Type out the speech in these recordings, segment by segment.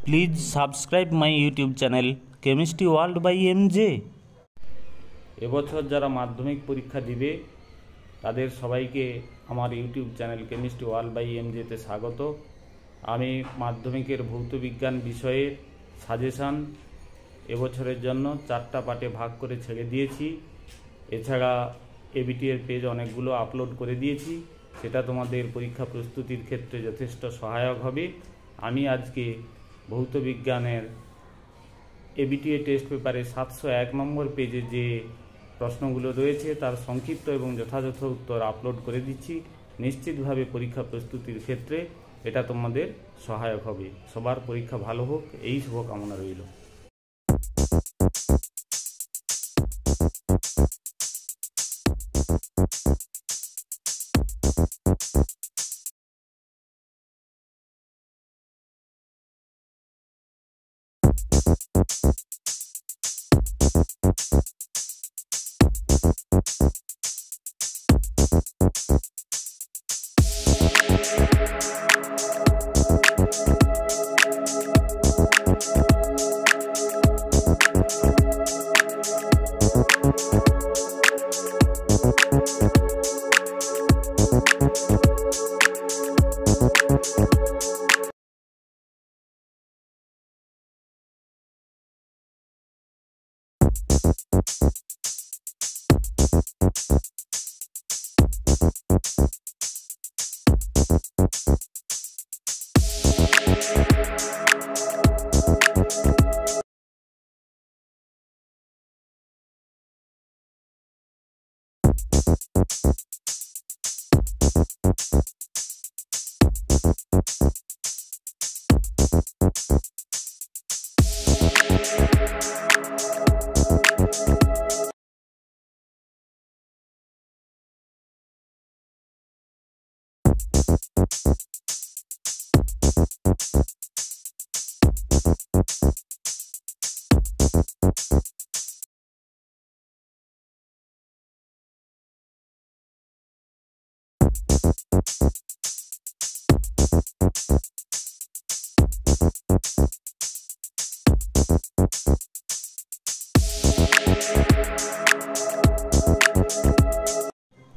Please subscribe my YouTube channel Chemistry World by MJ। এবছর যারা মাধ্যমিক পরীক্ষা দিবে তাদের সবাইকে আমার YouTube channel chemistry world by এমজেতে স্বাগত। আমি মাধ্যমিকের ভৌতবিজ্ঞান বিষয়ের সাজেশান এবছরের জন্য 4টা পার্টে ভাগ করে ছেড়ে দিয়েছি। এছাড়া এবিটি এর পেজ অনেকগুলো আপলোড করে দিয়েছি, সেটা তোমাদের পরীক্ষা প্রস্তুতির ক্ষেত্রে যথেষ্ট সহায়ক হবে। আমি আজকে ভৌতবিজ্ঞানের এবিটিএ টেস্ট পেপারে 701 নম্বর পেজে যে প্রশ্নগুলো রয়েছে তার সংক্ষিপ্ত এবং যথাযথ উত্তর আপলোড করে দিচ্ছি। নিশ্চিতভাবে পরীক্ষা প্রস্তুতির ক্ষেত্রে এটা তোমাদের সহায়ক হবে। সবার পরীক্ষা ভালো হোক, এই শুভকামনা রইল।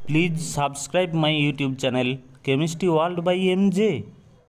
Please subscribe my YouTube channel Chemistry World by MJ।